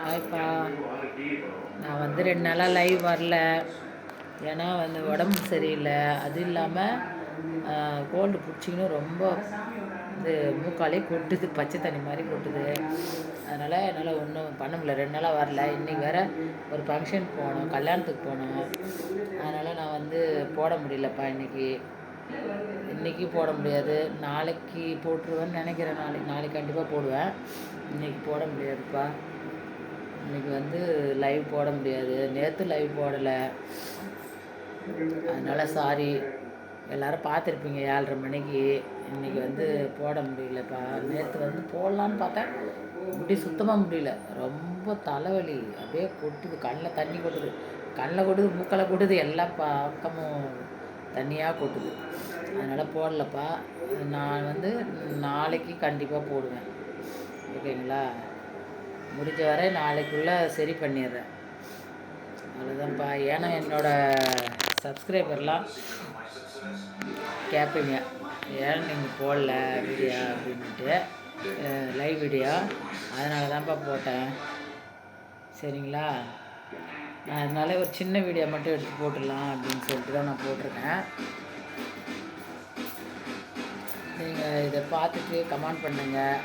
ஹாய்ப்பா. நான் வந்து 2 நாளாக லைவ் வரல. ஏன்னா வந்து உடம்பு சரியில்லை. அது இல்லாமல் கோல்டு பிடிச்சிக்கின்னு ரொம்ப இது மூக்காலே கொட்டுது, பச்சை தண்ணி மாதிரி கொட்டுது. அதனால் என்னால் ஒன்றும் பண்ண முடியல. 2 நாளாக வரல. இன்றைக்கி வேறு ஒரு ஃபங்க்ஷன் போகணும், கல்யாணத்துக்கு போகணும். அதனால் நான் வந்து போட முடியலப்பா இன்றைக்கி போட முடியாது. நாளைக்கு போட்டுருவேன்னு நினைக்கிறேன். நாளைக்கு கண்டிப்பாக போடுவேன். இன்றைக்கி போட முடியாதுப்பா. இன்றைக்கி வந்து லைவ் போட முடியாது. நேற்று லைவ் போடலை. அதனால் சாரி. எல்லோரும் பார்த்துருப்பீங்க 7:30 மணிக்கு. இன்றைக்கி வந்து போட முடியலப்பா. நேற்று வந்து போடலான்னு பார்த்தேன், முடி சுத்தமாக முடியல. ரொம்ப தலைவலி, அப்படியே கொட்டுது, கண்ணில் தண்ணி கொட்டுது, மூக்கில் கொட்டுது, எல்லா பக்கமும் தண்ணியாக கொட்டுது. அதனால் போடலப்பா. நான் வந்து நாளைக்கு கண்டிப்பாக போடுவேன். ஓகேங்களா? முடிஞ்ச வரை நாளைக்குள்ளே சரி பண்ணிடுறேன். அவ்வளோதான்ப்பா. ஏன்னா என்னோடய சப்ஸ்கிரைபர்லாம் கேட்பீங்க, ஏன் நீங்கள் போடல வீடியோ அப்படின்ட்டு, லைவ் வீடியோ. அதனால தான்ப்பா போட்டேன். சரிங்களா? அதனால ஒரு சின்ன வீடியோ மட்டும் எடுத்து போட்டுடலாம் அப்படின்னு சொல்லிட்டு தான் நான் போட்டிருக்கேன். நீங்கள் இதை பார்த்துட்டு கமெண்ட் பண்ணுங்கள்.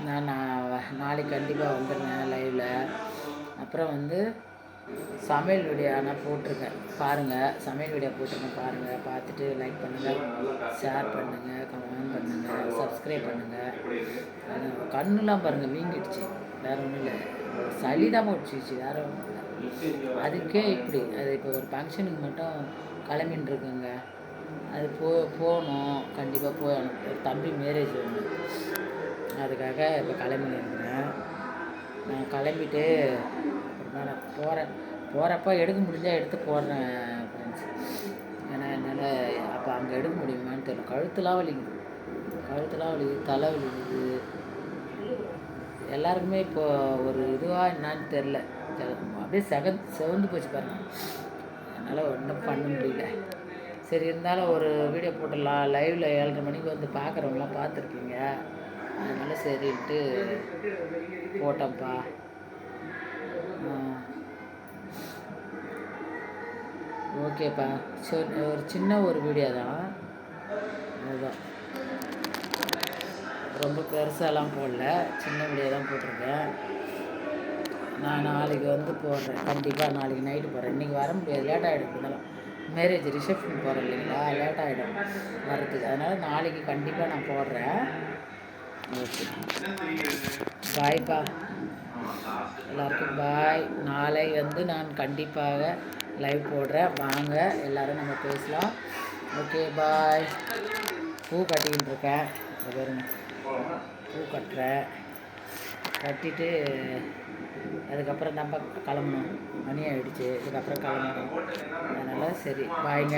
நான் நாளைக்கு கண்டிப்பாக வந்துடுறேன் லைவில். அப்புறம் வந்து சமையல் வீடியோ நான் போட்டிருக்கேன், பாருங்கள். சமையல் வீடியோ போட்டிருக்கேன், பாருங்கள். பார்த்துட்டு லைக் பண்ணுங்கள், ஷேர் பண்ணுங்கள், கமெண்ட் பண்ணுங்கள், சப்ஸ்கிரைப் பண்ணுங்கள். கண்ணுலாம் பாருங்கள் வீங்கிடுச்சு, வேறு ஒன்றும் இல்லை. சளி தான் போட்டுச்சு, வேறு ஒன்றும் இல்லை. அதுக்கே இப்படி. அது இப்போ ஒரு ஃபங்க்ஷனுக்கு மட்டும் கிளம்பின்னு இருக்குங்க. அது போகணும், கண்டிப்பாக போகணும். ஒரு தம்பி மேரேஜ் ஒன்று, அதுக்காக இப்போ கிளம்பின்னு நான் கிளம்பிட்டு நான் போகிறப்ப எடுக்க முடிஞ்சால் எடுத்து போடுறேன் ஃப்ரெண்ட்ஸ். ஏன்னா என்னால் அப்போ அங்கே எடுக்க முடியுமான்னு தெரியல. கழுத்துலாம் வலிக்குது, தலை வலிக்குது. எல்லாருக்குமே இப்போது ஒரு இதுவாக என்னான்னு தெரில, அப்படியே செவந்து போச்சு பாருங்கள். என்னால் ஒன்றும் பண்ண முடியல. சரி, இருந்தாலும் ஒரு வீடியோ போட்டுடலாம். லைவில் 7:30 மணிக்கு வந்து பார்க்குறவங்களாம் பார்த்துருப்பீங்க. அதனால் சரின்ட்டு போட்டேன்ப்பா. ஓகேப்பா. சரி, ஒரு சின்ன ஒரு வீடியோ தான், அதுதான். ரொம்ப பெருசாலாம் போடல, சின்ன வீடியோ தான் போட்டிருக்கேன். நான் நாளைக்கு வந்து போடுறேன், கண்டிப்பாக நாளைக்கு நைட்டு போடுறேன். இன்றைக்கி வர முடியாது, லேட் ஆகிடும். இருந்தாலும் மேரேஜ் ரிசப்ஷன் போகிறேன் இல்லைங்களா, லேட் ஆகிடும் வரதுக்கு. அதனால் நாளைக்கு கண்டிப்பாக நான் போடுறேன். ஓகே, பாய்ப்பா. எல்லாருக்கும் பாய். நாளை வந்து நான் கண்டிப்பாக லைவ் போடுறேன், வாங்க எல்லோரும் நம்ம பேசலாம். ஓகே, பாய். பூ கட்டிக்கிட்டு இருக்கேன், பாருங்க. பூ கட்டுறேன், கட்டிட்டு அதுக்கப்புறம் நம்ம கிளம்பணும். மணி ஆகிடுச்சு, இதுக்கப்புறம் கிளம்பணும். அதனால் சரி, பாய்ங்க.